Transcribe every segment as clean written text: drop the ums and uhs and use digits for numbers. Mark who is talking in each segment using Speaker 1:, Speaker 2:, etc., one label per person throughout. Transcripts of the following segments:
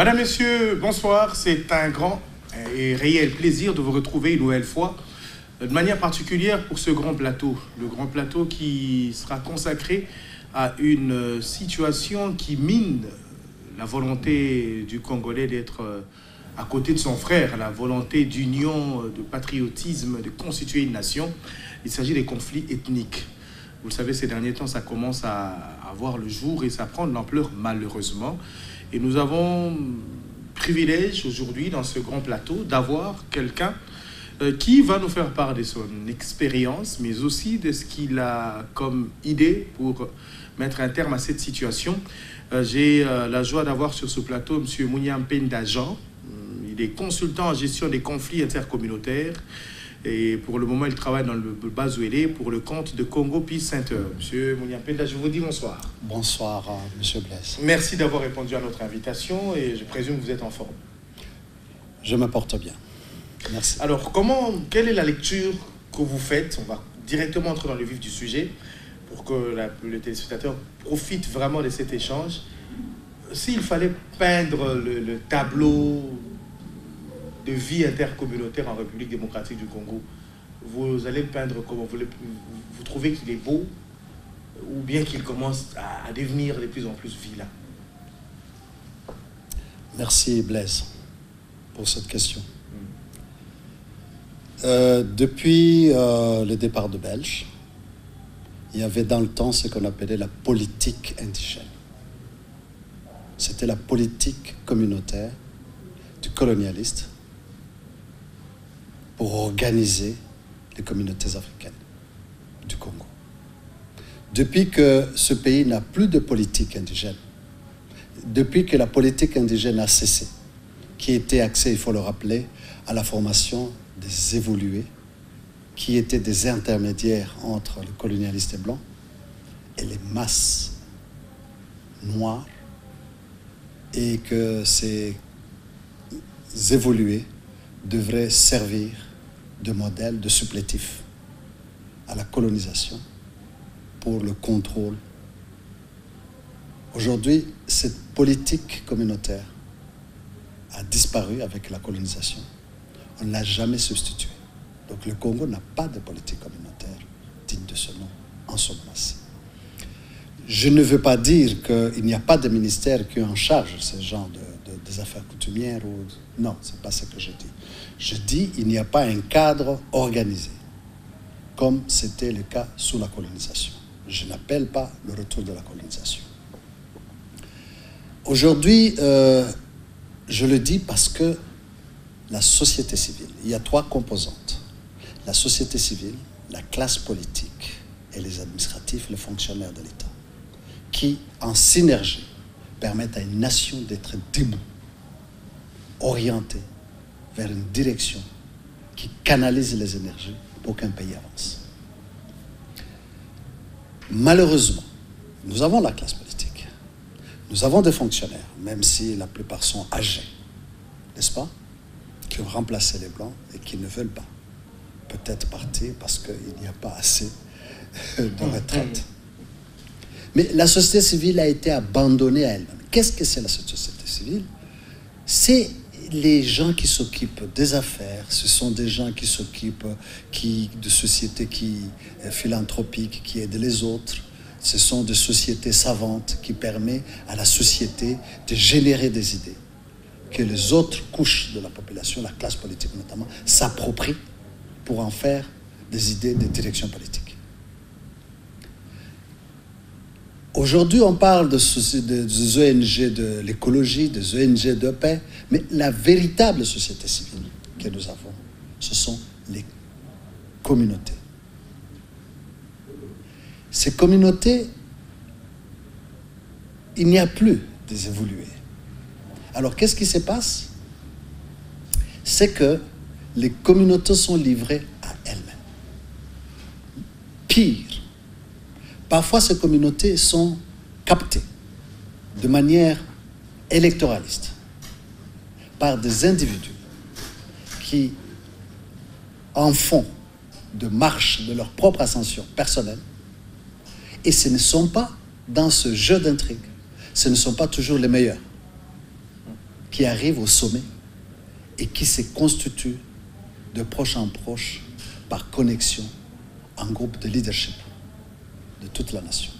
Speaker 1: Madame, Messieurs, bonsoir. C'est un grand et réel plaisir de vous retrouver une nouvelle fois, de manière particulière pour ce grand plateau. Le grand plateau qui sera consacré à une situation qui mine la volonté du Congolais d'être à côté de son frère, la volonté d'union, de patriotisme, de constituer une nation. Il s'agit des conflits ethniques. Vous le savez, ces derniers temps, ça commence à voir le jour et ça prend de l'ampleur malheureusement. Et nous avons le privilège aujourd'hui dans ce grand plateau d'avoir quelqu'un qui va nous faire part de son expérience, mais aussi de ce qu'il a comme idée pour mettre un terme à cette situation. J'ai la joie d'avoir sur ce plateau M. Munyapenda Jean. Il est consultant en gestion des conflits intercommunautaires. Et pour le moment, il travaille dans le Bazuélé pour le compte de Congo Peace Center. Monsieur Munyapenda, je vous dis bonsoir.
Speaker 2: Bonsoir, Monsieur Blaise.
Speaker 1: Merci d'avoir répondu à notre invitation et je présume que vous êtes en forme.
Speaker 2: Je me porte bien. Merci.
Speaker 1: Alors, quelle est la lecture que vous faites? On va directement entrer dans le vif du sujet pour que le téléspectateur profite vraiment de cet échange. S'il fallait peindre le tableau de vie intercommunautaire en République démocratique du Congo, vous allez le peindre comment? Vous trouvez qu'il est beau ou bien qu'il commence à devenir de plus en plus vilain?
Speaker 2: Merci Blaise pour cette question. Depuis le départ de Belge, il y avait dans le temps ce qu'on appelait la politique indigène. C'était la politique communautaire du colonialiste pour organiser les communautés africaines du Congo. Depuis que ce pays n'a plus de politique indigène, depuis que la politique indigène a cessé, qui était axée, il faut le rappeler, à la formation des évolués, qui étaient des intermédiaires entre les colonialistes blancs et les masses noires, et que ces évolués devraient servir de modèle, de supplétif à la colonisation pour le contrôle. Aujourd'hui, cette politique communautaire a disparu avec la colonisation. On ne l'a jamais substituée. Donc le Congo n'a pas de politique communautaire digne de ce nom en ce moment-ci. Je ne veux pas dire qu'il n'y a pas de ministère qui est en charge de ce genre des affaires coutumières. Non, ce n'est pas ce que je dis. Je dis qu'il n'y a pas un cadre organisé, comme c'était le cas sous la colonisation. Je n'appelle pas le retour de la colonisation. Aujourd'hui, je le dis parce que la société civile, il y a trois composantes. La société civile, la classe politique et les administratifs, les fonctionnaires de l'État, qui, en synergie, permettent à une nation d'être debout, orientée vers une direction qui canalise les énergies pour qu'un pays avance. Malheureusement, nous avons la classe politique. Nous avons des fonctionnaires, même si la plupart sont âgés, n'est-ce pas, qui ont remplacé les Blancs et qui ne veulent pas peut-être partir parce qu'il n'y a pas assez de retraite. Mais la société civile a été abandonnée à elle-même. Qu'est-ce que c'est la société civile? C'est les gens qui s'occupent des affaires, ce sont des gens qui s'occupent de sociétés philanthropiques, qui aident les autres. Ce sont des sociétés savantes qui permettent à la société de générer des idées que les autres couches de la population, la classe politique notamment, s'approprient pour en faire des idées de direction politique. Aujourd'hui, on parle des ONG de l'écologie, des ONG de paix, mais la véritable société civile que nous avons, ce sont les communautés. Ces communautés, il n'y a plus des évolués. Alors, qu'est-ce qui se passe? C'est que les communautés sont livrées à elles-mêmes. Pire, parfois ces communautés sont captées de manière électoraliste par des individus qui en font de marche de leur propre ascension personnelle. Et ce ne sont pas, dans ce jeu d'intrigue, ce ne sont pas toujours les meilleurs. qui arrivent au sommet et qui se constituent de proche en proche par connexion en groupe de leadership de toute la nation.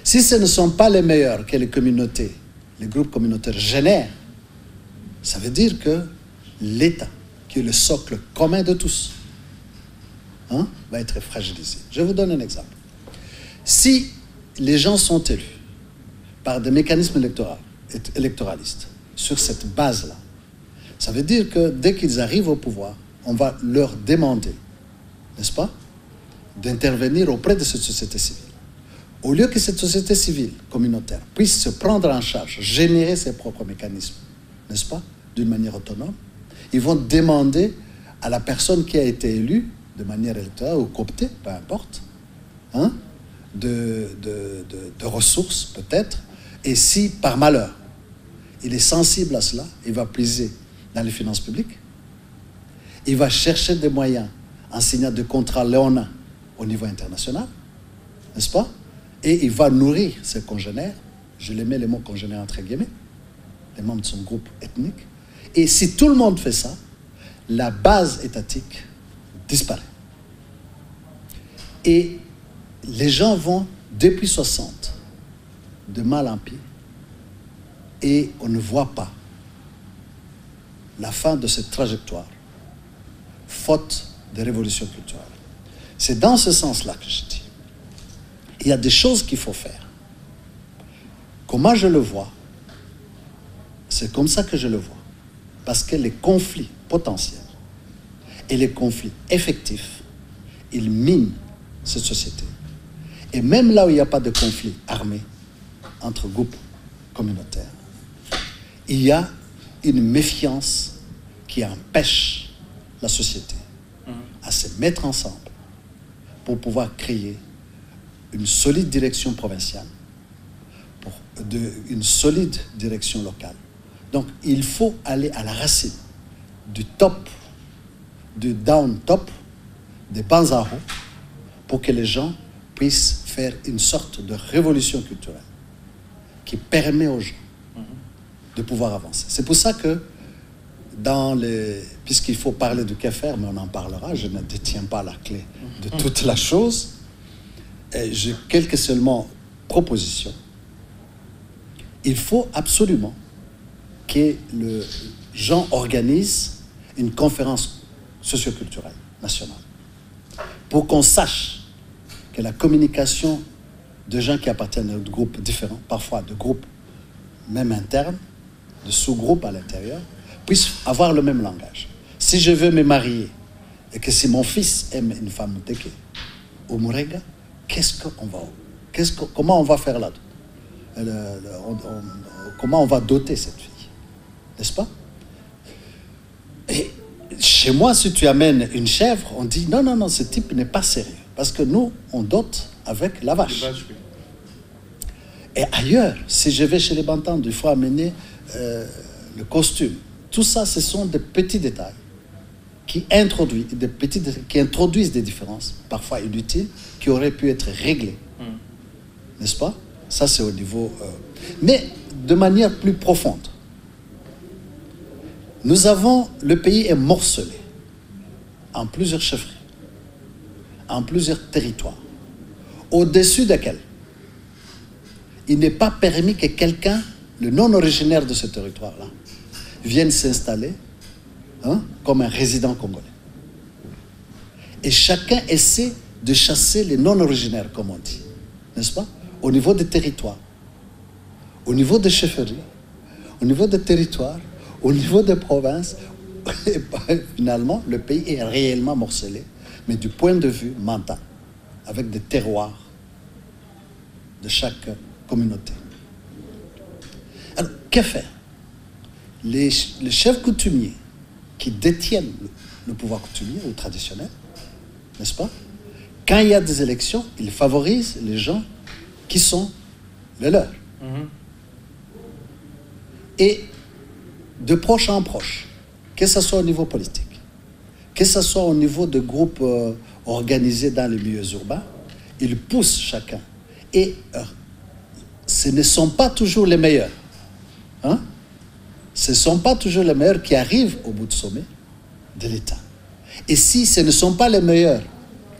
Speaker 2: Si ce ne sont pas les meilleurs que les communautés, les groupes communautaires génèrent, ça veut dire que l'État, qui est le socle commun de tous, va être fragilisé. Je vous donne un exemple. Si les gens sont élus par des mécanismes électoralistes sur cette base-là, ça veut dire que dès qu'ils arrivent au pouvoir, on va leur demander, n'est-ce pas, d'intervenir auprès de cette société civile. Au lieu que cette société civile communautaire puisse se prendre en charge, générer ses propres mécanismes, n'est-ce pas, d'une manière autonome, ils vont demander à la personne qui a été élue de manière électorale ou cooptée, peu importe, de ressources peut-être, et si par malheur il est sensible à cela, il va puiser dans les finances publiques, il va chercher des moyens en signant des contrats léonins au niveau international, n'est-ce pas, et il va nourrir ses congénères, je les mets les mots congénères entre guillemets, les membres de son groupe ethnique, et si tout le monde fait ça, la base étatique disparaît. Et les gens vont, depuis 60, de mal en pis, et on ne voit pas la fin de cette trajectoire, faute de révolution culturelle. C'est dans ce sens-là que je dis. Il y a des choses qu'il faut faire. Comment je le vois, c'est comme ça que je le vois. Parce que les conflits potentiels et les conflits effectifs, ils minent cette société. Et même là où il n'y a pas de conflit armé entre groupes communautaires, il y a une méfiance qui empêche la société à se mettre ensemble pour pouvoir créer une solide direction provinciale, une solide direction locale. Donc, il faut aller à la racine du top, du down top, des bas en haut, pour que les gens puissent faire une sorte de révolution culturelle qui permet aux gens de pouvoir avancer. C'est pour ça que puisqu'il faut parler de que faire, mais on en parlera, je ne détiens pas la clé de toute la chose, et j'ai quelques seulement propositions. Il faut absolument que les gens organisent une conférence socioculturelle nationale pour qu'on sache que la communication de gens qui appartiennent à des groupes différents, parfois de groupes même internes, de sous-groupes à l'intérieur, puissent avoir le même langage. Si je veux me marier et que si mon fils aime une femme Muteke ou Murega, comment on va faire là? Comment on va doter cette fille? N'est-ce pas? Et chez moi, si tu amènes une chèvre, on dit non, ce type n'est pas sérieux. Parce que nous, on dote avec la vache. Et ailleurs, si je vais chez les Bantandus, il faut amener le costume. Tout ça, ce sont des petits détails qui introduisent des différences, parfois inutiles, qui auraient pu être réglées. N'est-ce pas? Ça, c'est au niveau... Mais de manière plus profonde. Le pays est morcelé en plusieurs chefferies, en plusieurs territoires, au-dessus desquels il n'est pas permis que quelqu'un, le non-originaire de ce territoire-là, vienne s'installer comme un résident congolais. Et chacun essaie de chasser les non-originaires, comme on dit, n'est-ce pas? Au niveau des territoires, au niveau des chefferies, au niveau des territoires, au niveau des provinces. Et finalement, le pays est réellement morcelé, mais du point de vue mental, avec des terroirs de chaque communauté. Alors, que faire? Les chefs coutumiers qui détiennent le pouvoir coutumier ou traditionnel, n'est-ce pas? Quand il y a des élections, ils favorisent les gens qui sont les leurs. Et de proche en proche, que ce soit au niveau politique, que ce soit au niveau de groupes organisés dans les milieux urbains, ils poussent chacun. Et ce ne sont pas toujours les meilleurs. ce ne sont pas toujours les meilleurs qui arrivent au bout du sommet de l'État. Et si ce ne sont pas les meilleurs,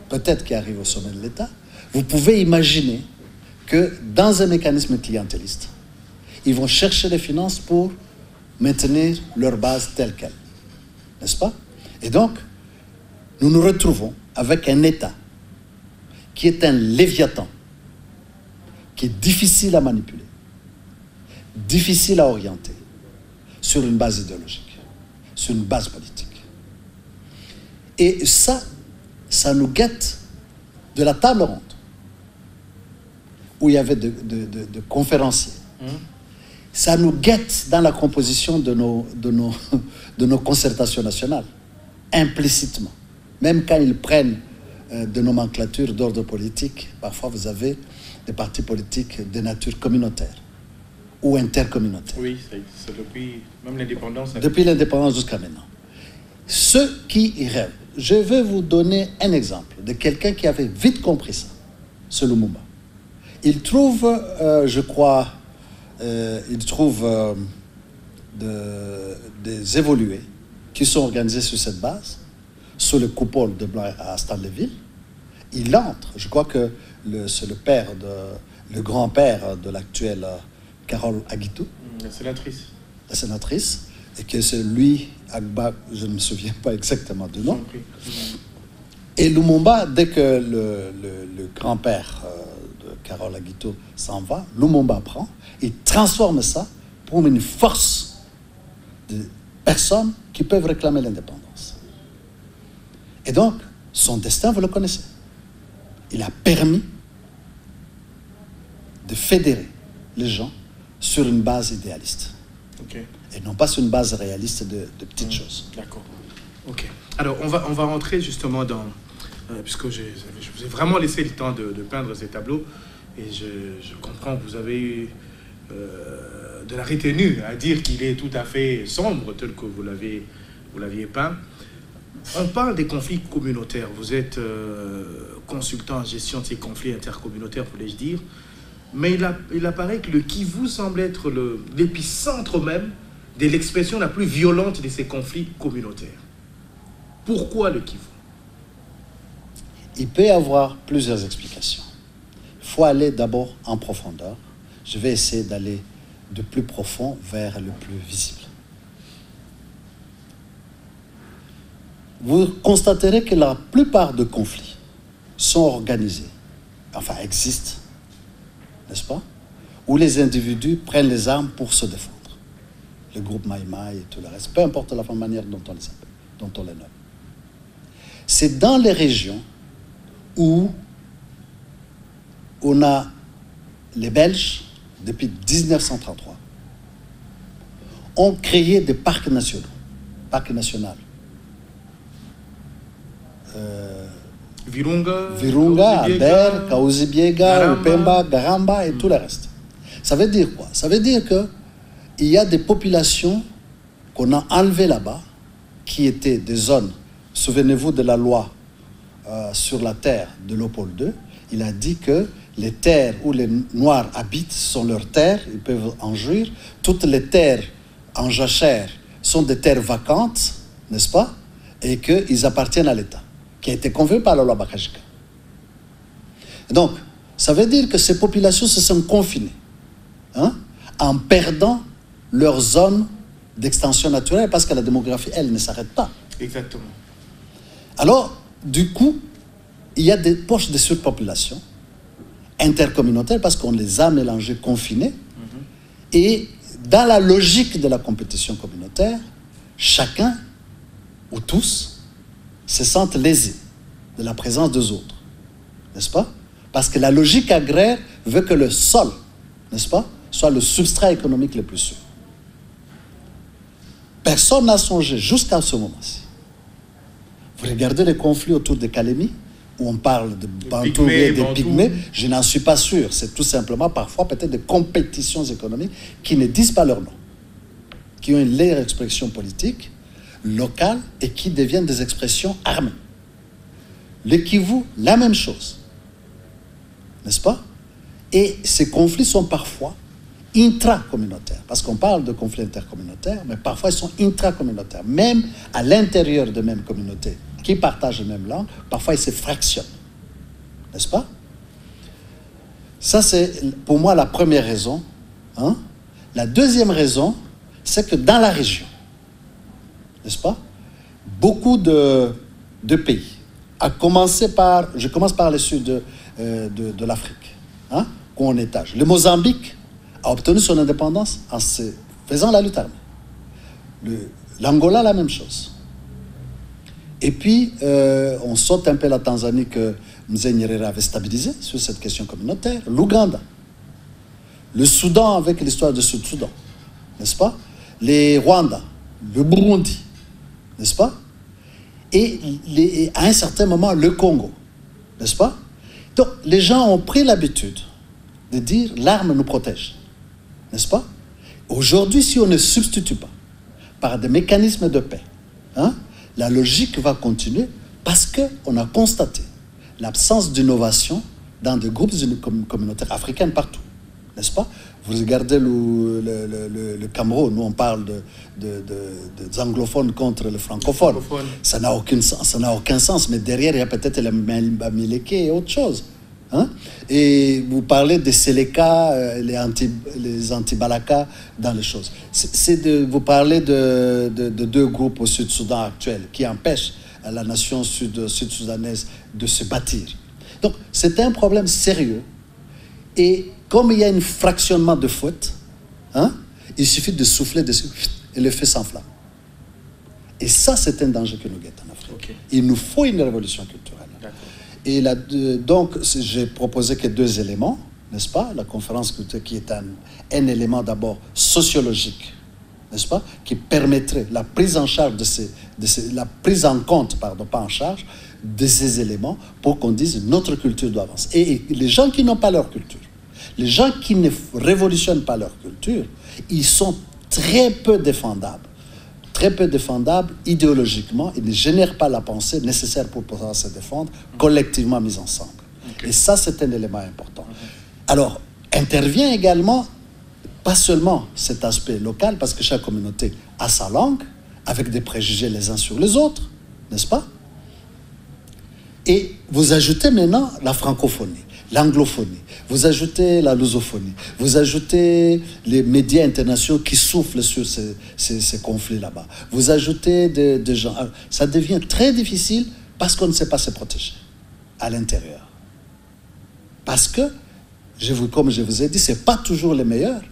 Speaker 2: peut-être qui arrivent au sommet de l'État, vous pouvez imaginer que dans un mécanisme clientéliste, ils vont chercher des finances pour maintenir leur base telle qu'elle. N'est-ce pas? Et donc, nous nous retrouvons avec un État qui est un léviathan, qui est difficile à manipuler, difficile à orienter, sur une base idéologique, sur une base politique. Et ça nous guette de la table ronde, où il y avait de conférenciers. Ça nous guette dans la composition de nos concertations nationales, implicitement. Même quand ils prennent de nomenclatures d'ordre politique, parfois vous avez des partis politiques de nature communautaire ou intercommunautaire.
Speaker 1: Oui, c'est depuis même l'indépendance.
Speaker 2: Depuis l'indépendance jusqu'à maintenant. Ceux qui rêvent, je vais vous donner un exemple de quelqu'un qui avait vite compris ça, c'est Lumumba. Il trouve, je crois, des évolués qui sont organisés sur cette base, sous le coupole de Blanc à Stanleyville. Il entre, je crois que c'est le grand-père de l'actuelle Carole Aguitou.
Speaker 1: La sénatrice.
Speaker 2: La sénatrice, et que c'est lui, Agba, je ne me souviens pas exactement du nom. Et Lumumba, dès que le grand-père de Carole Aguitou s'en va, Lumumba prend, il transforme ça pour une force de personnes qui peuvent réclamer l'indépendance. Et donc, son destin, vous le connaissez. Il a permis de fédérer les gens sur une base idéaliste.
Speaker 1: Okay.
Speaker 2: Et non pas sur une base réaliste de petites choses.
Speaker 1: D'accord. Ok. Alors, on va rentrer justement dans... puisque je vous ai vraiment laissé le temps de peindre ces tableaux, et je comprends que vous avez de la retenue à dire qu'il est tout à fait sombre, tel que vous l'aviez peint. On parle des conflits communautaires. Vous êtes consultant en gestion de ces conflits intercommunautaires, voulais-je dire. Mais il apparaît que le Kivu semble être l'épicentre même de l'expression la plus violente de ces conflits communautaires. Pourquoi le Kivu?
Speaker 2: Il peut y avoir plusieurs explications. Il faut aller d'abord en profondeur. Je vais essayer d'aller de plus profond vers le plus visible. Vous constaterez que la plupart des conflits sont organisés, enfin existent, n'est-ce pas? Où les individus prennent les armes pour se défendre. Le groupe Maïmaï et tout le reste, peu importe la manière dont on les appelle, dont on les nomme. C'est dans les régions où on a les Belges, depuis 1933, ont créé des parcs nationaux,
Speaker 1: Virunga,
Speaker 2: Aber, Kaouzi-Biega, Upemba, Garamba et tout le reste. Ça veut dire quoi? Ça veut dire qu'il y a des populations qu'on a enlevées là-bas, qui étaient des zones. Souvenez-vous de la loi sur la terre de Léopold II. Il a dit que les terres où les Noirs habitent sont leurs terres, ils peuvent en jouir. Toutes les terres en jachère sont des terres vacantes, n'est-ce pas? Et qu'ils appartiennent à l'État, qui a été convenu par la loi Bakajika. Donc, ça veut dire que ces populations se sont confinées, en perdant leur zone d'extension naturelle, parce que la démographie, elle, ne s'arrête pas.
Speaker 1: Exactement.
Speaker 2: Alors, du coup, il y a des poches de surpopulation intercommunautaire, parce qu'on les a mélangés, confinés, et dans la logique de la compétition communautaire, chacun, ou tous, se sentent lésés de la présence des autres, n'est-ce pas? Parce que la logique agraire veut que le sol, n'est-ce pas, soit le substrat économique le plus sûr. Personne n'a songé jusqu'à ce moment-ci. Vous regardez les conflits autour de Kalemi, où on parle de Bantou et des Pygmées, je n'en suis pas sûr. C'est tout simplement parfois peut-être des compétitions économiques qui ne disent pas leur nom, qui ont une légère expression politique, locale, et qui deviennent des expressions armées. Le Kivu, la même chose. N'est-ce pas? Et ces conflits sont parfois intracommunautaires. Parce qu'on parle de conflits intercommunautaires, mais parfois ils sont intracommunautaires. Même à l'intérieur de même communautés qui partagent la même langue, parfois ils se fractionnent. N'est-ce pas? Ça, c'est pour moi la première raison. Hein? La deuxième raison, c'est que dans la région, n'est-ce pas, beaucoup de pays, je commence par le sud de l'Afrique, hein, où on étage. Le Mozambique a obtenu son indépendance en se faisant la lutte armée. L'Angola, la même chose. Et puis, on saute un peu la Tanzanie que Mzee Nyerere avait stabilisé sur cette question communautaire. L'Ouganda. Le Soudan avec l'histoire de Sud-Soudan. N'est-ce pas? Les Rwanda. Le Burundi. N'est-ce pas? Et à un certain moment, le Congo. N'est-ce pas? Donc, les gens ont pris l'habitude de dire l'arme nous protège. N'est-ce pas? Aujourd'hui, si on ne substitue pas par des mécanismes de paix, hein, la logique va continuer parce qu'on a constaté l'absence d'innovation dans des groupes communautaires africains partout. N'est-ce pas? Vous regardez le Cameroun, nous on parle des anglophones contre les francophones. Ça n'a aucun sens, mais derrière il y a peut-être les Bamileke et autre chose. Hein? Et vous parlez des Seleka, les anti-Balaka dans les choses. Vous parlez de deux groupes au Sud-Soudan actuel qui empêchent la nation sud-soudanaise de se bâtir. Donc c'est un problème sérieux. Et comme il y a un fractionnement de faute, hein, il suffit de souffler dessus et le feu s'enflamme. Et ça, c'est un danger que nous guette en Afrique. Okay. Il nous faut une révolution culturelle. Et donc, j'ai proposé que deux éléments, n'est-ce pas? La conférence culturelle qui est un élément d'abord sociologique, n'est-ce pas? Qui permettrait la prise en charge la prise en compte, pardon, pas en charge, de ces éléments pour qu'on dise notre culture doit avancer. Et les gens qui n'ont pas leur culture, les gens qui ne révolutionnent pas leur culture, ils sont très peu défendables idéologiquement. Ils ne génèrent pas la pensée nécessaire pour pouvoir se défendre, collectivement mis ensemble. Okay. Et ça, c'est un élément important. Alors, intervient également, pas seulement cet aspect local, parce que chaque communauté a sa langue, avec des préjugés les uns sur les autres, n'est-ce pas? Et vous ajoutez maintenant la francophonie, l'anglophonie, vous ajoutez la lusophonie, vous ajoutez les médias internationaux qui soufflent sur ces conflits là-bas, vous ajoutez des gens. Alors, ça devient très difficile parce qu'on ne sait pas se protéger à l'intérieur. Parce que, comme je vous ai dit, ce n'est pas toujours les meilleurs,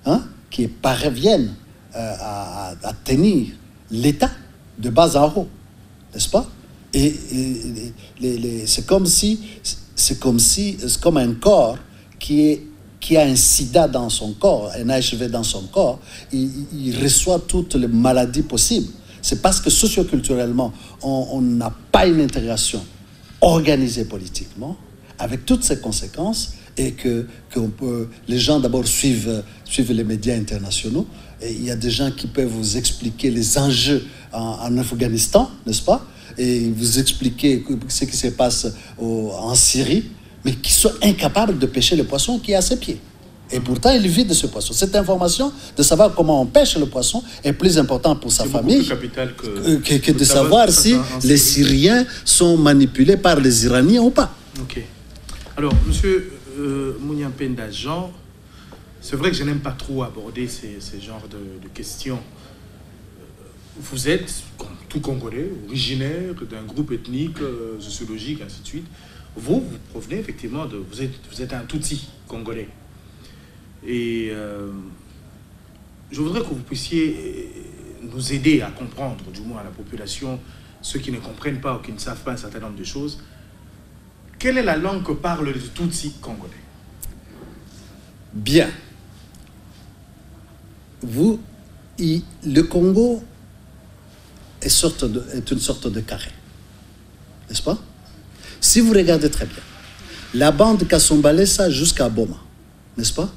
Speaker 2: hein, qui parviennent à tenir l'État de bas en haut, n'est-ce pas? Et c'est comme un corps qui a un sida dans son corps, un HIV dans son corps, il reçoit toutes les maladies possibles. C'est parce que socioculturellement, on n'a pas une intégration organisée politiquement, avec toutes ses conséquences, et que les gens d'abord suivent les médias internationaux. Et il y a des gens qui peuvent vous expliquer les enjeux en Afghanistan, n'est-ce pas? Et vous expliquer ce qui se passe en Syrie, mais qui sont incapables de pêcher le poisson qui est à ses pieds. Et pourtant, il vit de ce poisson. Cette information de savoir comment on pêche le poisson est plus importante pour sa famille que de savoir si les Syriens sont manipulés par les Iraniens ou pas.
Speaker 1: Ok. Alors, monsieur Mouniampenda Jean, c'est vrai que je n'aime pas trop aborder ces genres de questions. Vous êtes, comme tout Congolais, originaire d'un groupe ethnique, sociologique, ainsi de suite. Vous provenez effectivement vous êtes un Tutsi congolais. Et je voudrais que vous puissiez nous aider à comprendre, du moins à la population, ceux qui ne comprennent pas ou qui ne savent pas un certain nombre de choses. Quelle est la langue que parlent les Tutsis congolais?
Speaker 2: Bien. Le Congo est une sorte de carré, n'est-ce pas? Si vous regardez très bien, la bande Kasumbalesa jusqu'à Boma, n'est-ce pas?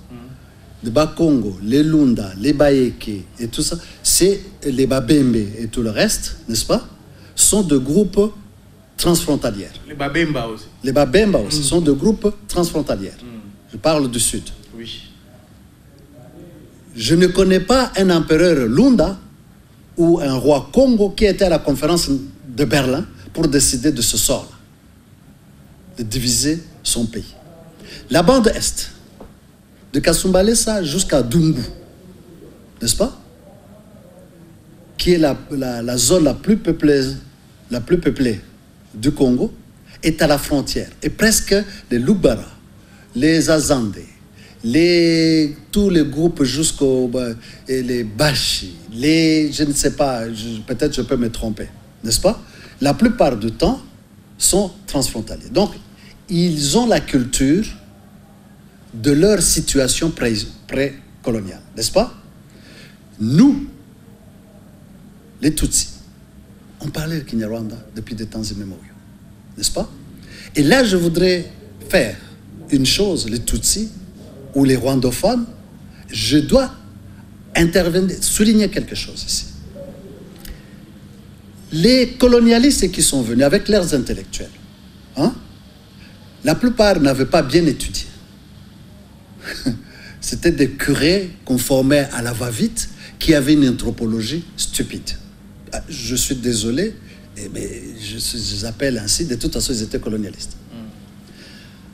Speaker 2: Le Bas-Congo, les Lunda, les Bayeke et tout ça, c'est les Babembe et tout le reste, n'est-ce pas? Sont de groupes transfrontaliers.
Speaker 1: Les Babemba aussi.
Speaker 2: Les Babemba aussi sont de groupes transfrontaliers. Je parle du sud.
Speaker 1: Oui.
Speaker 2: je ne connais pas un empereur Lunda ou un roi Congo qui était à la conférence de Berlin pour décider de ce sort-là, de diviser son pays. La bande Est, de Kasumbalesa jusqu'à Dungu, n'est-ce pas? Qui est la zone la plus peuplée du Congo, est à la frontière. Et presque les Lubara, les Azande, tous les groupes jusqu'aux les Bashi, je ne sais pas, peut-être je peux me tromper, n'est-ce pas? La plupart du temps sont transfrontaliers. Donc, ils ont la culture de leur situation pré-coloniale, n'est-ce pas? Nous, les Tutsis, on parlait le Kinyarwanda depuis des temps immémoriaux, n'est-ce pas? Et là, je voudrais faire une chose, les Tutsis ou les rwandophones, je dois intervenir, souligner quelque chose ici. Les colonialistes qui sont venus avec leurs intellectuels, hein, la plupart n'avaient pas bien étudié. C'était des curés qu'on formait à la va-vite qui avaient une anthropologie stupide. Je suis désolé, mais je les appelle ainsi. De toute façon, ils étaient colonialistes.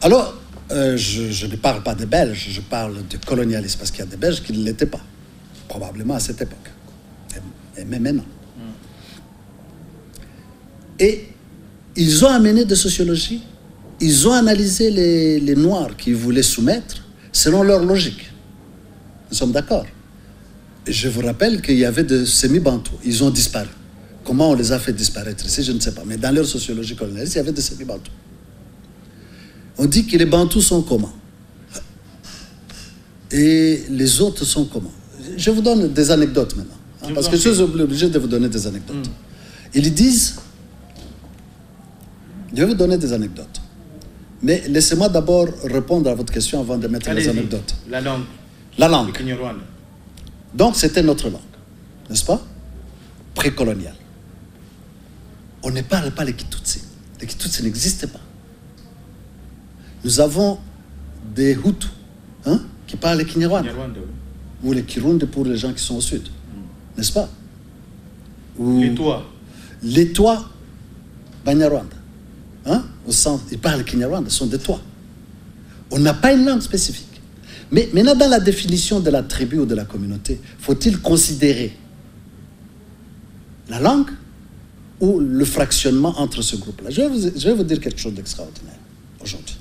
Speaker 2: Alors, je ne parle pas des Belges, je parle de colonialistes, parce qu'il y a des Belges qui ne l'étaient pas, probablement à cette époque, et même maintenant. Et ils ont amené de sociologie, ils ont analysé les Noirs qu'ils voulaient soumettre selon leur logique. Nous sommes d'accord. Je vous rappelle qu'il y avait des semi-bantous. Ils ont disparu. Comment on les a fait disparaître ici, je ne sais pas. Mais dans leur sociologie colonialiste, il y avait des semi-bantous. On dit que les bantous sont comment? Et les autres sont comment? Je vous donne des anecdotes maintenant. Hein, parce que je suis obligé de vous donner des anecdotes. Ils disent... Je vais vous donner des anecdotes. Mais laissez-moi d'abord répondre à votre question avant de mettre les anecdotes.
Speaker 1: La langue.
Speaker 2: La langue.
Speaker 1: Le Kinyarwanda.
Speaker 2: Donc, c'était notre langue, n'est-ce pas? Précoloniale. On ne parle pas les Kitutsi. Les Kitutsi n'existent pas. Nous avons des Hutus, hein, qui parlent le Kinyarwanda. Ou les Kirundi pour les gens qui sont au sud, n'est-ce pas? Ou
Speaker 1: les Tois.
Speaker 2: Les Tois, Banyarwanda. Hein? Au centre, ils parlent le Kinyarwanda, ce sont des Tois. On n'a pas une langue spécifique. Mais maintenant, dans la définition de la tribu ou de la communauté, faut-il considérer la langue ou le fractionnement entre ce groupe-là? Je vais vous dire quelque chose d'extraordinaire aujourd'hui.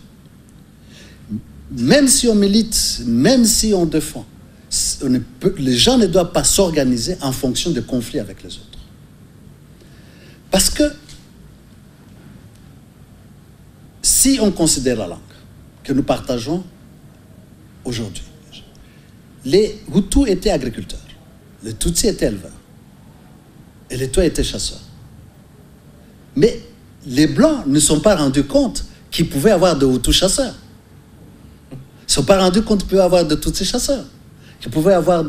Speaker 2: Même si on milite, même si on défend, les gens ne doivent pas s'organiser en fonction de conflits avec les autres. Parce que si on considère la langue que nous partageons aujourd'hui, les Hutus étaient agriculteurs, les Tutsis étaient éleveurs, et les Tois étaient chasseurs. Mais les Blancs ne se sont pas rendus compte qu'ils pouvaient avoir de Hutus chasseurs. Ils ne se sont pas rendus compte qu'ils pouvaient avoir de Tutsis chasseurs. Qu'ils pouvaient avoir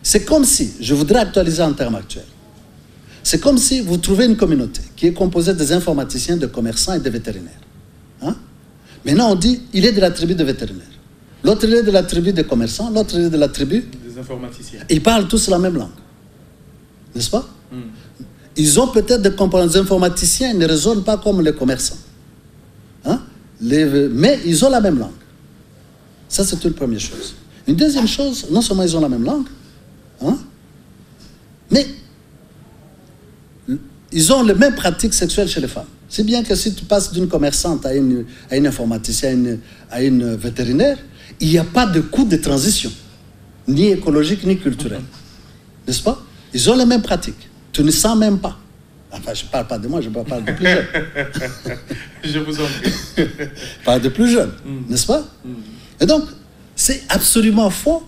Speaker 2: C'est comme si, je voudrais actualiser en termes actuels, c'est comme si vous trouvez une communauté qui est composée des informaticiens, de commerçants et de vétérinaires. Hein? Maintenant, on dit, il est de la tribu de vétérinaires. L'autre, il est de la tribu des commerçants. L'autre, il est de la tribu...
Speaker 1: des informaticiens.
Speaker 2: Ils parlent tous la même langue. N'est-ce pas? Ils ont peut-être des composants. Les informaticiens, ils ne raisonnent pas comme les commerçants. Hein? Mais ils ont la même langue. Ça, c'est une première chose. Une deuxième chose, non seulement ils ont la même langue, hein? Mais ils ont les mêmes pratiques sexuelles chez les femmes. C'est bien que si tu passes d'une commerçante à une informaticienne, à une vétérinaire, il n'y a pas de coût de transition, ni écologique, ni culturel. N'est-ce pas? Ils ont les mêmes pratiques. Tu ne sens même pas. Enfin, je ne parle pas de moi, je parle de plus jeunes.
Speaker 1: Je vous en prie.
Speaker 2: Je parle de plus jeunes, n'est-ce pas? Et donc, c'est absolument faux.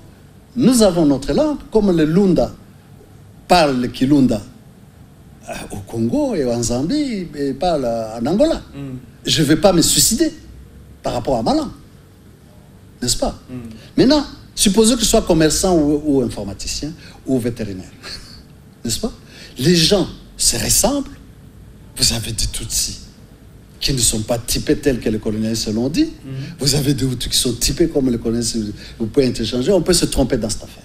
Speaker 2: Nous avons notre langue, comme les Lunda parlent le Kilunda au Congo et en Zambie et parlent en Angola. Je ne vais pas me suicider par rapport à ma langue. N'est-ce pas? Maintenant, supposons que je sois commerçant ou informaticien ou vétérinaire. N'est-ce pas? Les gens se ressemblent. Vous avez des Tutsis. qui ne sont pas typés tels que les colonialistes l'ont dit. Vous avez des Hutus qui sont typés comme les colonialistes. Vous pouvez interchanger. On peut se tromper dans cette affaire.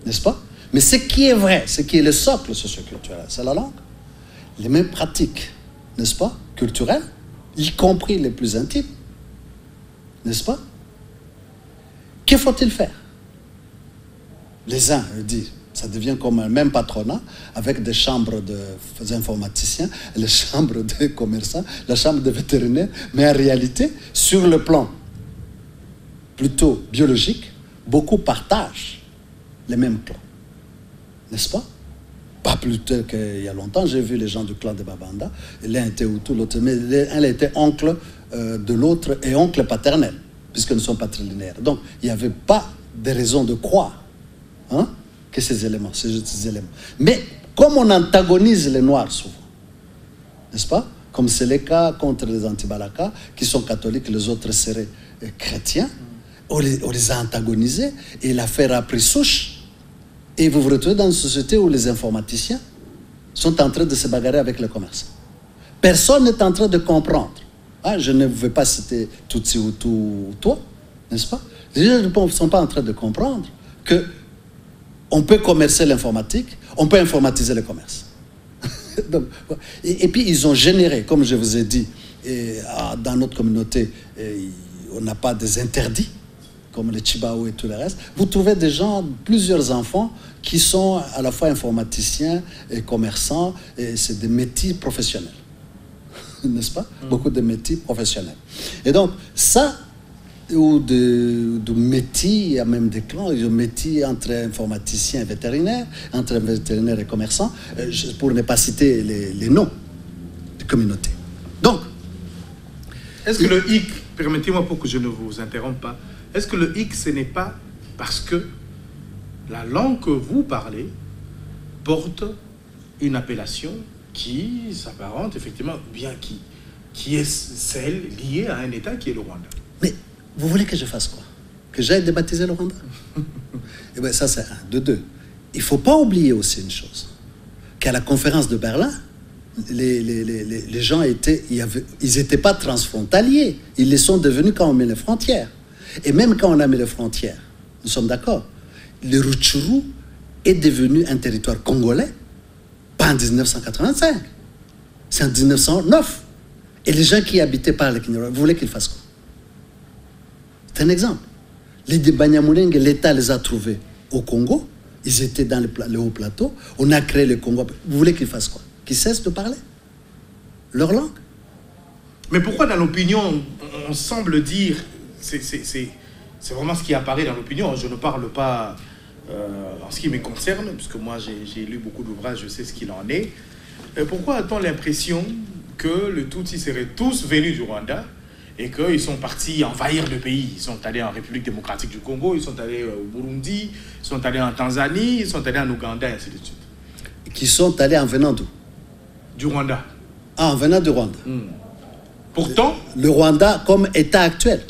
Speaker 2: N'est-ce pas? Mais ce qui est vrai, ce qui est le socle socioculturel, c'est la langue. Les mêmes pratiques, n'est-ce pas, culturelles, y compris les plus intimes. N'est-ce pas? Que faut-il faire? Les uns disent, ça devient comme un même patronat avec des chambres d'informaticiens, les chambres de commerçants, la chambre de vétérinaires, mais en réalité, sur le plan plutôt biologique, beaucoup partagent les mêmes clans. N'est-ce pas? Pas plus tard qu'il y a longtemps, j'ai vu les gens du clan de Babanda, l'un était Hutu, l'autre, mais l'un était oncle de l'autre et oncle paternel, puisque nous sommes patrilinéaires. Donc, il n'y avait pas de raison de croire que ces éléments. Mais comme on antagonise les Noirs souvent, n'est-ce pas? Comme c'est le cas contre les Antibalaka, qui sont catholiques, les autres seraient chrétiens, on les a antagonisés et l'affaire a pris souche. Et vous vous retrouvez dans une société où les informaticiens sont en train de se bagarrer avec les commerçants. Personne n'est en train de comprendre. Je ne veux pas citer Tutsi ou toi, n'est-ce pas? Les gens ne sont pas en train de comprendre qu'on peut commercer l'informatique, on peut informatiser le commerce. Donc, et puis ils ont généré, comme je vous ai dit, dans notre communauté, on n'a pas des interdits, comme les Chibao et tout le reste. Vous trouvez des gens, plusieurs enfants, qui sont à la fois informaticiens et commerçants, et c'est des métiers professionnels. N'est-ce pas? Beaucoup de métiers professionnels. Et donc, ça, ou de métiers, il y a même des clans, il y a des métiers entre informaticiens et vétérinaires, entre vétérinaires et commerçants, pour ne pas citer les noms de communautés. Donc,
Speaker 1: est-ce que le hic, permettez-moi pour que je ne vous interrompe pas, est-ce que le hic, ce n'est pas parce que la langue que vous parlez porte une appellation qui s'apparente effectivement, bien qui est celle liée à un État qui est le Rwanda?
Speaker 2: Mais vous voulez que je fasse quoi? Que j'aille débaptiser le Rwanda? Eh bien, ça c'est un. De deux. Il ne faut pas oublier aussi une chose, qu'à la conférence de Berlin, les gens ils n'étaient pas transfrontaliers. Ils les sont devenus quand on met les frontières. Et même quand on a mis les frontières, nous sommes d'accord, le Rutshuru est devenu un territoire congolais, pas en 1985, c'est en 1909. Et les gens qui habitaient par le Kinyarwanda, vous voulez qu'ils fassent quoi? C'est un exemple. Les Banyamulenge, l'État les a trouvés au Congo, ils étaient dans le haut plateau, on a créé le Congo. Vous voulez qu'ils fassent quoi? Qu'ils cessent de parler leur langue?
Speaker 1: Mais pourquoi dans l'opinion, on semble dire... C'est vraiment ce qui apparaît dans l'opinion. Je ne parle pas en ce qui me concerne, puisque moi j'ai lu beaucoup d'ouvrages, je sais ce qu'il en est. Pourquoi a-t-on l'impression que les Tutsis seraient tous venus du Rwanda et qu'ils sont partis envahir le pays? Ils sont allés en République démocratique du Congo, ils sont allés au Burundi, ils sont allés en Tanzanie, ils sont allés en Ouganda, et ainsi de suite.
Speaker 2: Qui sont allés en venant d'où?
Speaker 1: Du Rwanda.
Speaker 2: En venant du Rwanda.
Speaker 1: Pourtant,
Speaker 2: le Rwanda, comme État actuel,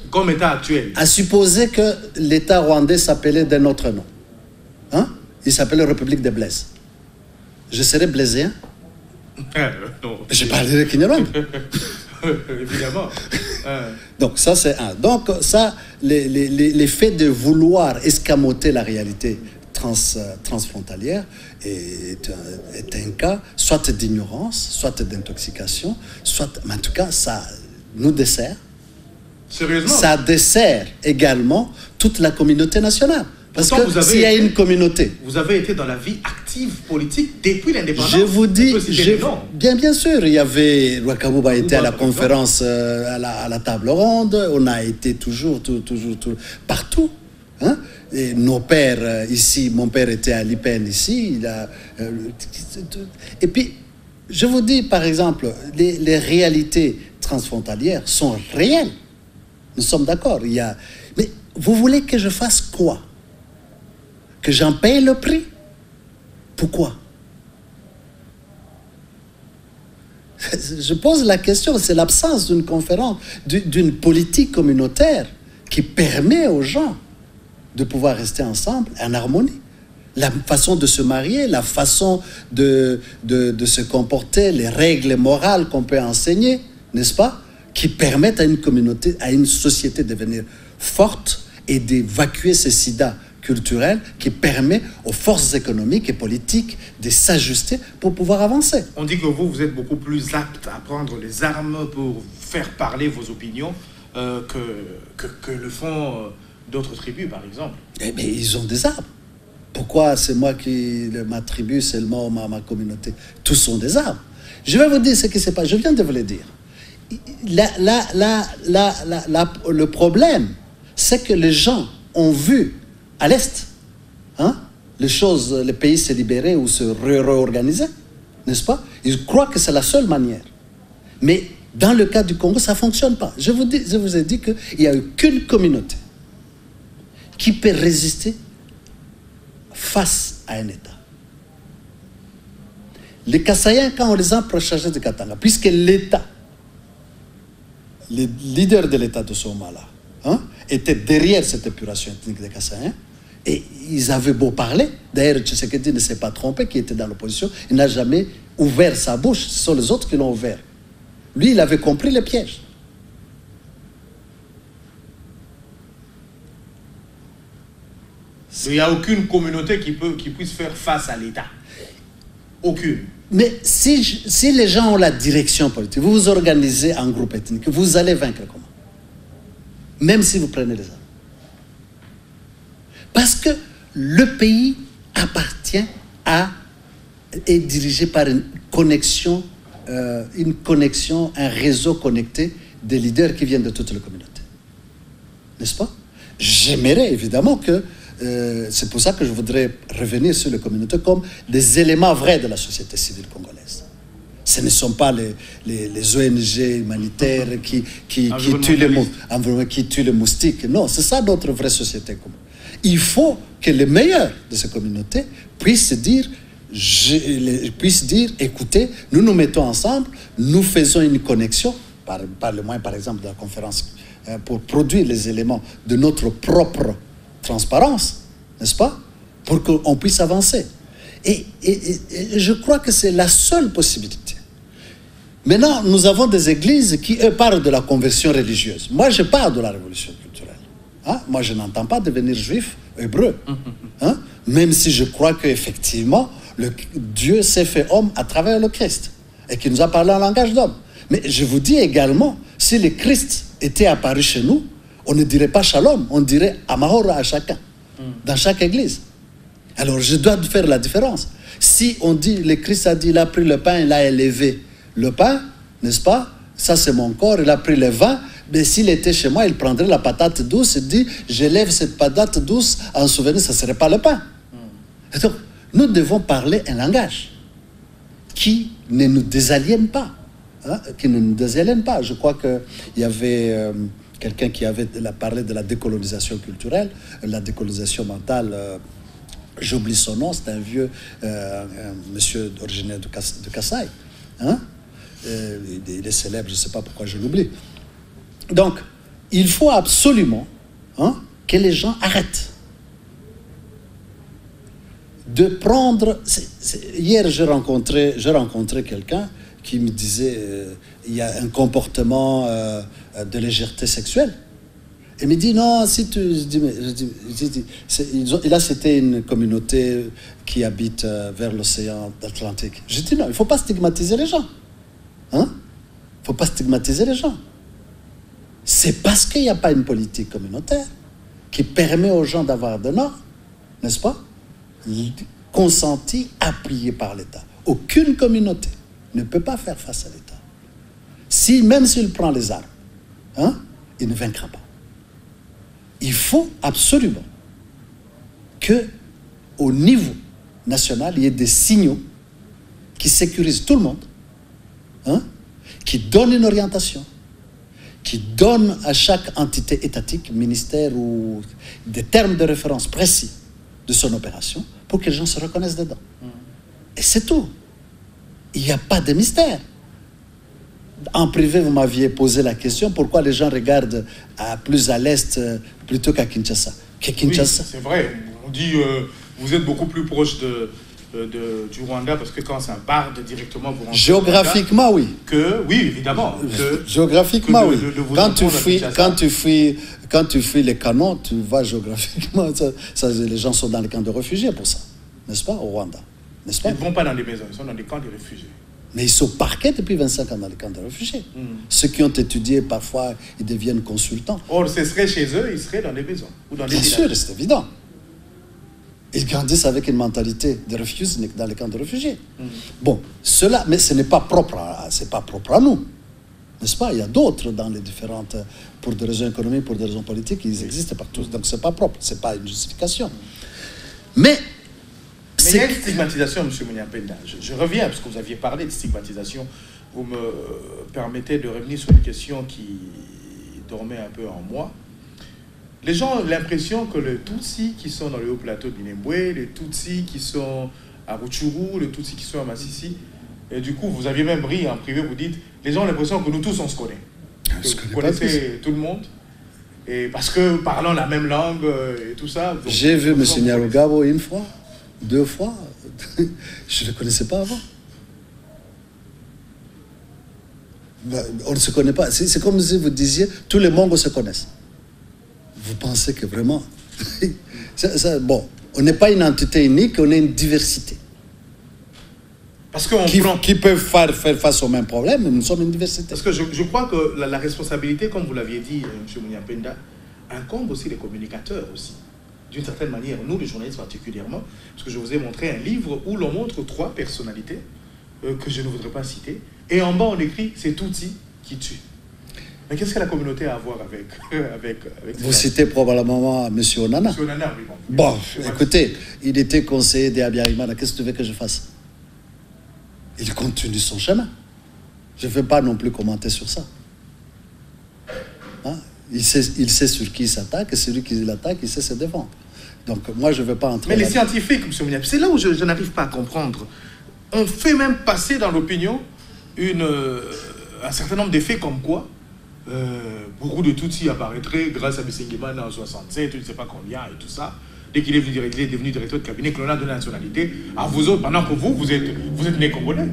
Speaker 1: a
Speaker 2: supposé que l'État rwandais s'appelait d'un autre nom. Il s'appelait République des Blaises. Je serais blaisien?
Speaker 1: Non.
Speaker 2: Je parlerai Kinyarwanda.
Speaker 1: Évidemment.
Speaker 2: Donc ça c'est un. Donc ça, les faits de vouloir escamoter la réalité transfrontalière est un cas soit d'ignorance, soit d'intoxication, soit, mais en tout cas, ça nous dessert.
Speaker 1: Sérieusement? Ça
Speaker 2: dessert également toute la communauté nationale. Parce que s'il y a une communauté...
Speaker 1: Vous avez été dans la vie active politique depuis l'indépendance.
Speaker 2: Je vous dis... Bien sûr, il y avait... Rwakabuba était à la conférence, à la table ronde. On a été toujours partout. Et nos pères ici, mon père était à l'IPN ici. Et puis, je vous dis, par exemple, les réalités transfrontalières sont réelles. Nous sommes d'accord. Mais vous voulez que je fasse quoi? Que j'en paye le prix? Pourquoi? Je pose la question, c'est l'absence d'une conférence, d'une politique communautaire qui permet aux gens de pouvoir rester ensemble en harmonie. La façon de se marier, la façon de se comporter, les règles morales qu'on peut enseigner, n'est-ce pas? qui permettent à une communauté, à une société de devenir forte et d'évacuer ce sida culturel qui permet aux forces économiques et politiques de s'ajuster pour pouvoir avancer.
Speaker 1: On dit que vous êtes beaucoup plus apte à prendre les armes pour faire parler vos opinions que le font d'autres tribus, par exemple.
Speaker 2: Eh bien, ils ont des armes. Pourquoi c'est moi qui m'attribue seulement ma communauté? Tous sont des armes. Je vais vous dire ce qui se passe. Je viens de vous le dire. Le problème, c'est que les gens ont vu à l'Est, les pays se libérer ou se réorganiser, n'est-ce pas? Ils croient que c'est la seule manière. Mais dans le cas du Congo, ça ne fonctionne pas. Je vous ai dit qu'il n'y a aucune communauté qui peut résister face à un État. Les Kassaïens, quand on les a prochargés de Katanga, puisque l'État, les leaders de l'État de ce moment-là, étaient derrière cette épuration ethnique des Kassaïens, et ils avaient beau parler, d'ailleurs Tshisekedi ne s'est pas trompé, qui était dans l'opposition, il n'a jamais ouvert sa bouche, ce sont les autres qui l'ont ouvert. Lui, il avait compris le piège.
Speaker 1: Il n'y a aucune communauté qui puisse faire face à l'État. Aucune.
Speaker 2: Mais si les gens ont la direction politique, vous vous organisez en groupe ethnique, vous allez vaincre comment? Même si vous prenez les armes. Parce que le pays appartient est dirigé par une connexion, un réseau connecté des leaders qui viennent de toutes les communautés. N'est-ce pas? J'aimerais évidemment que c'est pour ça que je voudrais revenir sur les communautés comme des éléments vrais de la société civile congolaise. Ce ne sont pas les ONG humanitaires qui tuent les moustiques. Non, c'est ça notre vraie société commune. Il faut que les meilleurs de ces communautés puissent dire, écoutez, nous nous mettons ensemble, nous faisons une connexion, par le moyen par exemple de la conférence, pour produire les éléments de notre propre transparence, n'est-ce pas? Pour qu'on puisse avancer. Et je crois que c'est la seule possibilité. Maintenant, nous avons des églises qui, eux, parlent de la conversion religieuse. Moi, je parle de la révolution culturelle. Moi, je n'entends pas devenir juif hébreu. Même si je crois qu'effectivement, Dieu s'est fait homme à travers le Christ et qu'il nous a parlé en langage d'homme. Mais je vous dis également, si le Christ était apparu chez nous, on ne dirait pas shalom, on dirait amahora à chacun, dans chaque église. Alors, je dois faire la différence. Si on dit, le Christ a dit, il a pris le pain, il a élevé le pain, n'est-ce pas? Ça, c'est mon corps, il a pris le vin. Mais s'il était chez moi, il prendrait la patate douce et dit, j'élève cette patate douce en souvenir, ça ne serait pas le pain. Et donc, nous devons parler un langage qui ne nous désaliène pas. Qui ne nous désaliène pas. Je crois qu'il y avait quelqu'un qui avait parlé de la décolonisation culturelle, la décolonisation mentale. J'oublie son nom, c'est un vieux monsieur originaire de Kassai. Il est célèbre, je ne sais pas pourquoi je l'oublie. Donc, il faut absolument que les gens arrêtent de prendre... Hier, j'ai rencontré quelqu'un qui me disait il y a un comportement de légèreté sexuelle. Il me dit non, si tu... Là, c'était une communauté qui habite vers l'océan Atlantique. Je dis non, il ne faut pas stigmatiser les gens. Il ne faut pas stigmatiser les gens. C'est parce qu'il n'y a pas une politique communautaire qui permet aux gens d'avoir de l'or, n'est-ce pas, consenti, appuyé par l'État. Aucune communauté ne peut pas faire face à l'État. Même s'il prend les armes, il ne vaincra pas. Il faut absolument qu'au niveau national, il y ait des signaux qui sécurisent tout le monde, qui donnent une orientation, qui donnent à chaque entité étatique, ministère ou des termes de référence précis de son opération pour que les gens se reconnaissent dedans. Et c'est tout. Il n'y a pas de mystère. En privé, vous m'aviez posé la question, pourquoi les gens regardent plus à l'Est plutôt qu'à Kinshasa?
Speaker 1: Oui, c'est vrai. On dit, vous êtes beaucoup plus proche du Rwanda, parce que quand c'est un barde directement, vous rentrez
Speaker 2: géographiquement, oui.
Speaker 1: Oui, évidemment.
Speaker 2: Géographiquement, oui. Quand tu fuis les canons, tu vas géographiquement. Les gens sont dans les camps de réfugiés pour ça, n'est-ce pas, au Rwanda, n'est-ce pas?
Speaker 1: Ils ne vont pas dans des maisons, ils sont dans des camps de réfugiés.
Speaker 2: Mais ils sont parqués depuis 25 ans dans les camps de réfugiés. Ceux qui ont étudié, parfois, ils deviennent consultants.
Speaker 1: Or, ce serait chez eux, ils seraient dans des maisons ou dans des
Speaker 2: Bien
Speaker 1: villages.
Speaker 2: sûr, c'est évident. Ils grandissent avec une mentalité de réfugiés dans les camps de réfugiés. Bon, cela, mais ce n'est pas propre à nous, n'est-ce pas? Il y a d'autres dans les différentes, pour des raisons économiques, pour des raisons politiques, ils existent partout. Donc c'est pas propre, c'est pas une justification. Mais
Speaker 1: il y a une stigmatisation, M. Munyapenda. Je reviens, parce que vous aviez parlé de stigmatisation. Vous me permettez de revenir sur une question qui dormait un peu en moi. Les gens ont l'impression que les Tutsis qui sont dans le haut plateau de Minembwe, les Tutsis qui sont à Rutshuru, les Tutsis qui sont à Massissi, et du coup, vous aviez même ri en privé, vous dites, les gens ont l'impression que nous tous, on se connaît. Vous connaissez tout le monde, et parce que parlant la même langue et tout ça...
Speaker 2: J'ai vu M. Nyarugabo une fois, 2 fois, je ne le connaissais pas avant. On ne se connaît pas. C'est comme si vous disiez, tous les Mongos se connaissent. Vous pensez que vraiment... bon, on n'est pas une entité unique, on est une diversité.
Speaker 1: Parce qu'on
Speaker 2: qui peuvent faire face aux mêmes problèmes, mais nous sommes une diversité.
Speaker 1: Parce que je crois que la responsabilité, comme vous l'aviez dit, M. Munyapenda, incombe aussi les communicateurs aussi. D'une certaine manière, nous, les journalistes particulièrement, parce que je vous ai montré un livre où l'on montre 3 personnalités, que je ne voudrais pas citer, et en bas on écrit « c'est Tutsi qui tue ». Mais qu'est-ce que la communauté a à voir avec
Speaker 2: vous citez probablement M. Onana.
Speaker 1: M. Onana, oui.
Speaker 2: Bon, écoutez, il était conseiller d'Abiyarimana. Qu'est-ce que tu veux que je fasse? Il continue son chemin. Je ne vais pas non plus commenter sur ça. Hein? Il sait sur qui il s'attaque, et celui qui l'attaque, il sait se défendre. Donc moi, je ne veux pas entrer...
Speaker 1: Mais les scientifiques, M. Munyapenda, c'est là où je n'arrive pas à comprendre. On fait même passer dans l'opinion un certain nombre d'effets comme quoi beaucoup de Tutsis apparaîtraient grâce à Bisengimana en 67, je ne sais pas combien et tout ça. Dès qu'il est devenu directeur de cabinet, que l'on a donné la nationalité à vous autres, pendant que vous êtes nés congolais.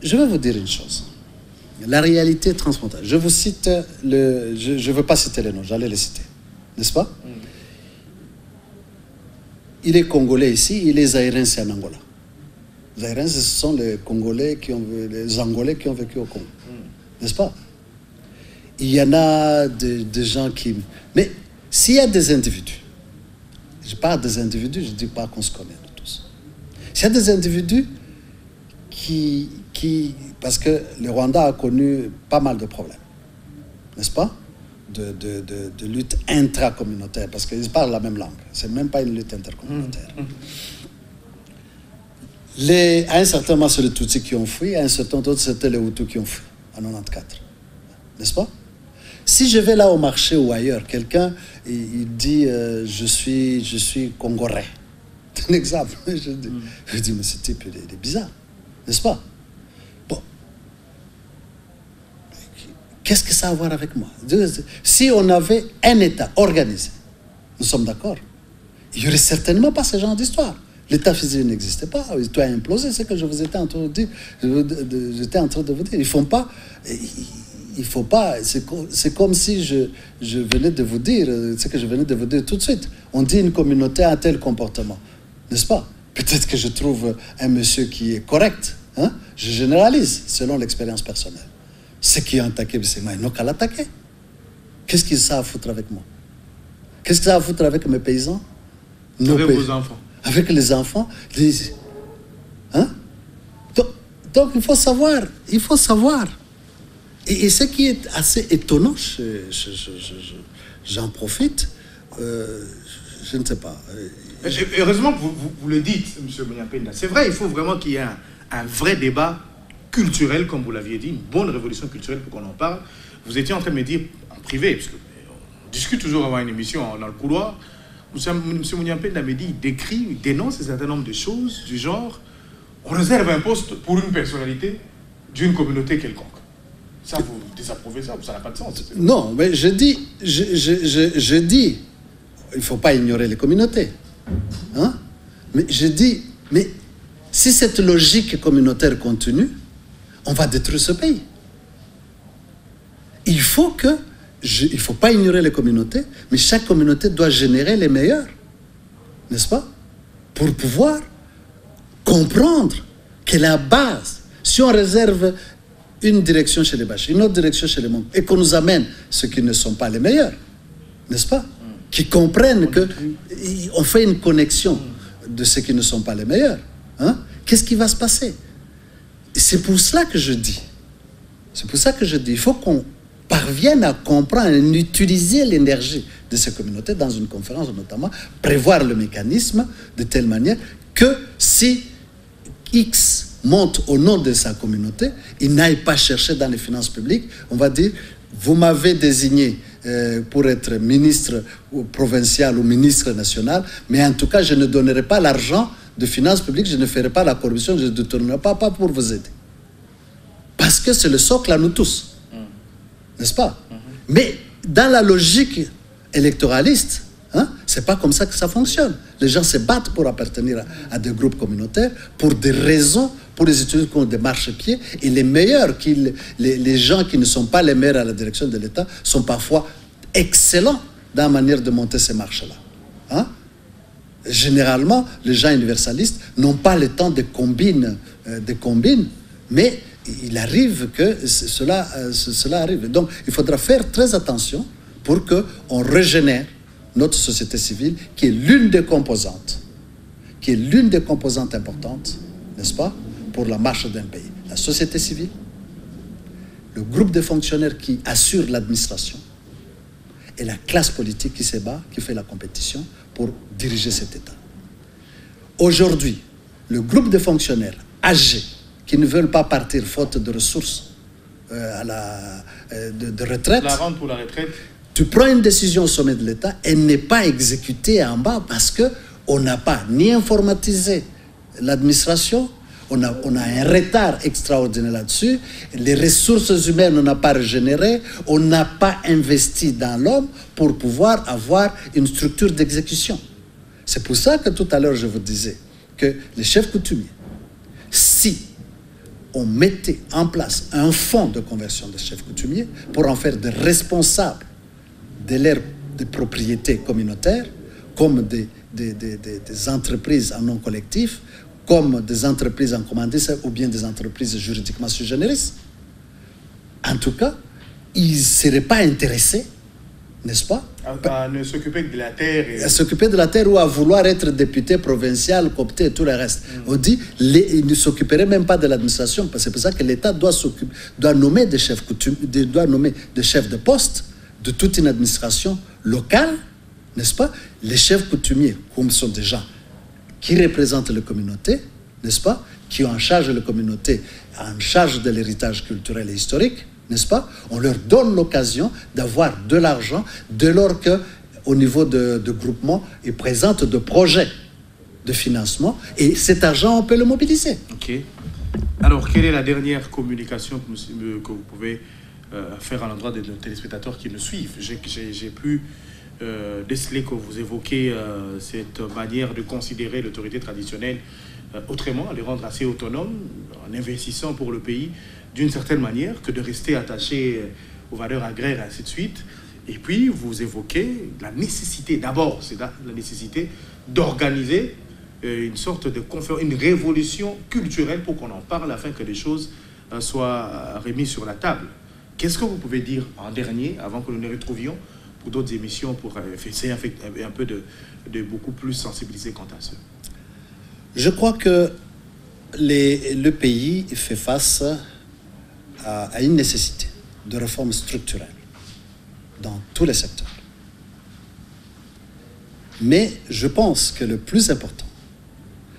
Speaker 2: Je vais vous dire une chose. La réalité transfrontalière. Je vous cite, je ne veux pas citer les noms, j'allais les citer. N'est-ce pas? Il est congolais ici, il est zaïrien, c'est en Angola. Les Zaïriens, ce sont les Congolais les Angolais qui ont vécu au Congo. N'est-ce pas? Il y en a des gens qui... Mais s'il y a des individus, je parle des individus, je ne dis pas qu'on se connaît tous. S'il y a des individus qui... Parce que le Rwanda a connu pas mal de problèmes, n'est-ce pas? De lutte intracommunautaire, parce qu'ils parlent la même langue. Ce n'est même pas une lutte intercommunautaire. À un certain moment, c'est les Tutsis qui ont fui, à un certain temps, c'était les Hutus qui ont fui, en 1994. N'est-ce pas? Si je vais là au marché ou ailleurs, quelqu'un, il dit je suis congolais. C'est un exemple. Je dis, mais ce type, il est bizarre. N'est-ce pas? Bon. Qu'est-ce que ça a à voir avec moi? Si on avait un État organisé, nous sommes d'accord, il n'y aurait certainement pas ce genre d'histoire. L'État physique n'existait pas, il doit imploser, c'est ce que je vous étais en train de dire. J'étais en train de vous dire, il ne faut pas, c'est comme si je venais de vous dire, ce que je venais de vous dire tout de suite. On dit une communauté a un tel comportement, n'est-ce pas? Peut-être que je trouve un monsieur qui est correct, hein? Je généralise selon l'expérience personnelle. Ceux qui ont attaqué, c'est moi, ils n'ont qu'à l'attaquer. Qu'est-ce qu'ils savent foutre avec moi? Qu'est-ce que ça a à foutre avec mes paysans?
Speaker 1: Avec vos enfants.
Speaker 2: Avec les enfants. Hein? Donc il faut savoir. Et ce qui est assez étonnant, j'en profite, je ne sais pas.
Speaker 1: Heureusement que vous le dites, M. Munyapenda. C'est vrai, il faut vraiment qu'il y ait un vrai débat culturel, comme vous l'aviez dit, une bonne révolution culturelle pour qu'on en parle. Vous étiez en train de me dire, en privé, parce qu'on discute toujours avant une émission dans le couloir, M. Munyapenda me dit, il dénonce un certain nombre de choses du genre, on réserve un poste pour une personnalité d'une communauté quelconque. Ça, vous désapprouvez ça, ça n'a pas de sens.
Speaker 2: Non, mais je dis, il ne faut pas ignorer les communautés. Hein? Mais je dis, Mais si cette logique communautaire continue, on va détruire ce pays. Il faut pas ignorer les communautés, mais chaque communauté doit générer les meilleurs, n'est-ce pas? Pour pouvoir comprendre que la base, si on réserve une direction chez les Bachis, une autre direction chez les Monks, et qu'on nous amène ceux qui ne sont pas les meilleurs, n'est-ce pas? Qui comprennent qu'on fait une connexion de ceux qui ne sont pas les meilleurs. Hein? Qu'est-ce qui va se passer? C'est pour cela que je dis. C'est pour ça que je dis, il faut qu'on parvienne à comprendre et utiliser l'énergie de ces communautés dans une conférence, notamment, prévoir le mécanisme de telle manière que si X monte au nom de sa communauté, il n'aille pas chercher dans les finances publiques. On va dire, vous m'avez désigné pour être ministre provincial ou ministre national, mais en tout cas, je ne donnerai pas l'argent de finances publiques, je ne ferai pas la corruption, je ne détournerai pas pour vous aider. Parce que c'est le socle à nous tous. N'est-ce pas? Mais dans la logique électoraliste, hein, c'est pas comme ça que ça fonctionne. Les gens se battent pour appartenir à des groupes communautaires pour des raisons, pour les utiliser comme des marchepieds. Et les meilleurs, les gens qui ne sont pas les meilleurs à la direction de l'État sont parfois excellents dans la manière de monter ces marches-là. Hein? Généralement, les gens universalistes n'ont pas le temps de combines, mais il arrive que cela arrive. Donc, il faudra faire très attention pour qu'on régénère notre société civile, qui est l'une des composantes importantes, n'est-ce pas, pour la marche d'un pays. La société civile, le groupe de fonctionnaires qui assure l'administration et la classe politique qui se bat, qui fait la compétition pour diriger cet État. Aujourd'hui, le groupe de fonctionnaires âgés qui ne veulent pas partir faute de ressources de retraite.
Speaker 1: La rente pour la retraite.
Speaker 2: Tu prends une décision au sommet de l'État, elle n'est pas exécutée en bas parce qu'on n'a pas ni informatisé l'administration, on a un retard extraordinaire là-dessus, les ressources humaines on n'a pas régénéré, on n'a pas investi dans l'homme pour pouvoir avoir une structure d'exécution. C'est pour ça que tout à l'heure je vous disais que les chefs coutumiers, si on mettait en place un fonds de conversion des chefs coutumiers pour en faire des responsables des propriétés communautaires, comme des entreprises en non collectif, comme des entreprises en commandite ou bien des entreprises juridiquement sui generis. En tout cas, ils ne seraient pas intéressés, n'est-ce pas?
Speaker 1: À ne s'occuper que de la terre.
Speaker 2: À s'occuper de la terre ou à vouloir être député provincial, coopté et tout le reste. On dit ils ne s'occuperaient même pas de l'administration. C'est pour ça que l'État doit nommer des chefs de poste de toute une administration locale, n'est-ce pas? Les chefs coutumiers, comme sont des gens qui représentent les communautés, n'est-ce pas? Qui ont en charge les communautés, en charge de l'héritage culturel et historique, n'est-ce pas? On leur donne l'occasion d'avoir de l'argent dès lors qu'au niveau de groupement, ils présentent des projets de financement et cet argent, on peut le mobiliser.
Speaker 1: Ok. Alors, quelle est la dernière communication que vous pouvez faire à l'endroit de nos téléspectateurs qui nous suivent? J'ai pu déceler que vous évoquez cette manière de considérer l'autorité traditionnelle autrement, à les rendre assez autonomes, en investissant pour le pays d'une certaine manière, que de rester attaché aux valeurs agraires et ainsi de suite. Et puis, vous évoquez la nécessité, d'abord, c'est la nécessité d'organiser une sorte de une révolution culturelle pour qu'on en parle, afin que les choses soient remises sur la table. Qu'est-ce que vous pouvez dire en dernier, avant que nous nous retrouvions pour d'autres émissions, pour essayer un peu de beaucoup plus sensibiliser quant à ça?
Speaker 2: Je crois que le pays fait face à une nécessité de réforme structurelle dans tous les secteurs. Mais je pense que le plus important,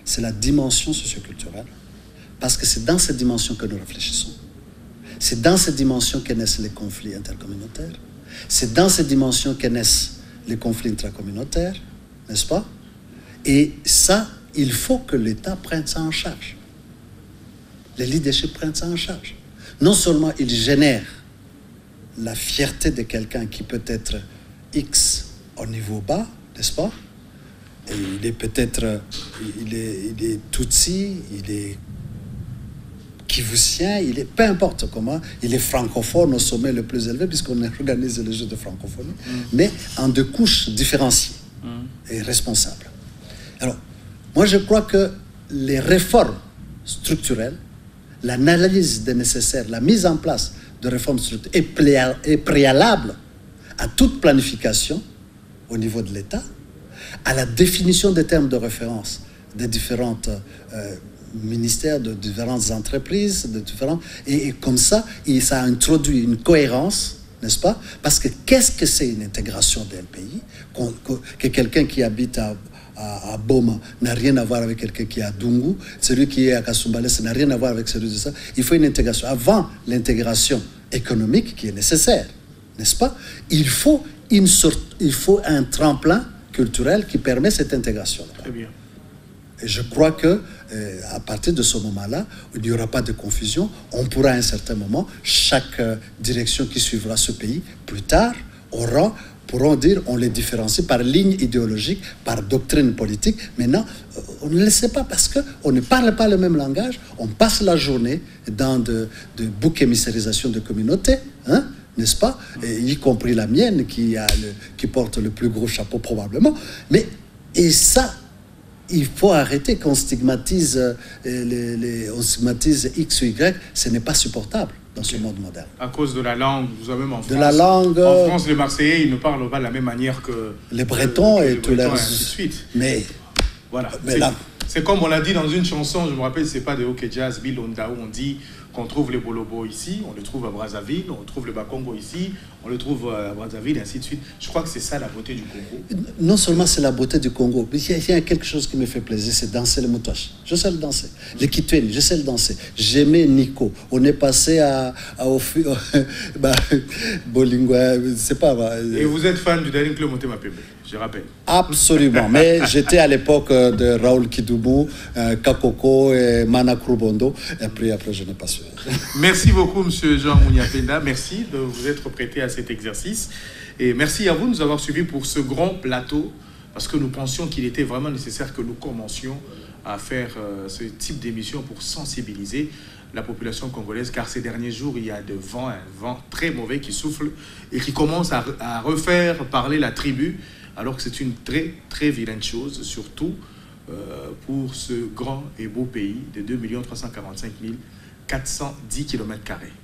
Speaker 2: c'est la dimension socioculturelle, parce que c'est dans cette dimension que nous réfléchissons. C'est dans cette dimension que naissent les conflits intercommunautaires. C'est dans cette dimension que naissent les conflits intracommunautaires, n'est-ce pas? Et ça, il faut que l'État prenne ça en charge. Les leaderships prennent ça en charge. Non seulement il génère la fierté de quelqu'un qui peut être X au niveau bas, n'est-ce pas? Et il est peut-être, il est Tutsi, il est Kivusien, il est, peu importe comment, il est francophone au sommet le plus élevé puisqu'on organise les Jeux de francophonie, mais en deux couches différenciées et responsables. Alors, moi je crois que les réformes structurelles, l'analyse des nécessaires, la mise en place de réformes structurelles est préalable à toute planification au niveau de l'État, à la définition des termes de référence des différentes ministères, de différentes entreprises, et comme ça, ça introduit une cohérence, n'est-ce pas? Parce que qu'est-ce que c'est une intégration d'un pays? Que quelqu'un qui habite à Boma n'a rien à voir avec quelqu'un qui est à Dungu, celui qui est à Kasumbalès ça n'a rien à voir avec celui de ça. Il faut une intégration. Avant l'intégration économique qui est nécessaire, n'est-ce pas? Il faut un tremplin culturel qui permet cette intégration.
Speaker 1: Très bien.
Speaker 2: Et je crois que à partir de ce moment-là, il n'y aura pas de confusion. On pourra à un certain moment, chaque direction qui suivra ce pays, plus tard, pourront dire, on les différencie par ligne idéologique, par doctrine politique. Maintenant, on ne le sait pas parce qu'on ne parle pas le même langage. On passe la journée dans de bouc émissarisation de communautés, hein, n'est-ce pas? Et y compris la mienne qui porte le plus gros chapeau probablement. Et ça, il faut arrêter qu'on stigmatise, on stigmatise X ou Y. Ce n'est pas supportable dans ce monde moderne.
Speaker 1: À cause de la langue, vous avez même en France.
Speaker 2: De la langue.
Speaker 1: En France, les Marseillais, ils ne parlent pas de la même manière que
Speaker 2: les Bretons et tous les.
Speaker 1: Ainsi de suite.
Speaker 2: Mais
Speaker 1: voilà.
Speaker 2: Mais là,
Speaker 1: c'est comme on l'a dit dans une chanson, je me rappelle, c'est pas de OK Jazz, Bill Onda, où on dit qu'on trouve les Bolobos ici, on le trouve à Brazzaville, on trouve le Bakongo ici, on le trouve à Brazzaville, et ainsi de suite. Je crois que c'est ça la beauté du Congo.
Speaker 2: Non seulement c'est la beauté du Congo, mais il y a quelque chose qui me fait plaisir, c'est danser le moutouache. Je sais le danser. Le kitweni, je sais le danser. J'aimais Nico. On est passé Bolingwa, c'est pas.
Speaker 1: Et vous êtes fan du dernier club Motema Pembe, je rappelle.
Speaker 2: Absolument. Mais j'étais à l'époque de Raoul Kidoubou, Kakoko et Mana Krubondo. Et après je n'ai pas su.
Speaker 1: Merci beaucoup, M. Jean Mouniapenda. Merci de vous être prêté à cet exercice. Et merci à vous de nous avoir suivis pour ce grand plateau, parce que nous pensions qu'il était vraiment nécessaire que nous commencions à faire ce type d'émission pour sensibiliser la population congolaise, car ces derniers jours, il y a un vent très mauvais qui souffle et qui commence à refaire parler la tribu, alors que c'est une très, très vilaine chose, surtout pour ce grand et beau pays de 2 345 410 km².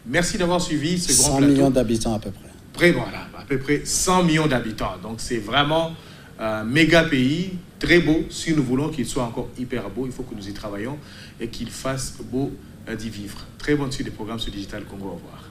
Speaker 1: Merci d'avoir suivi ce grand plateau.
Speaker 2: 100 millions d'habitants à peu près.
Speaker 1: Voilà, à peu près 100 millions d'habitants. Donc c'est vraiment un méga pays, très beau. Si nous voulons qu'il soit encore hyper beau, il faut que nous y travaillions et qu'il fasse beau d'y vivre. Très bonne suite des programmes sur Digital Congo. Au revoir.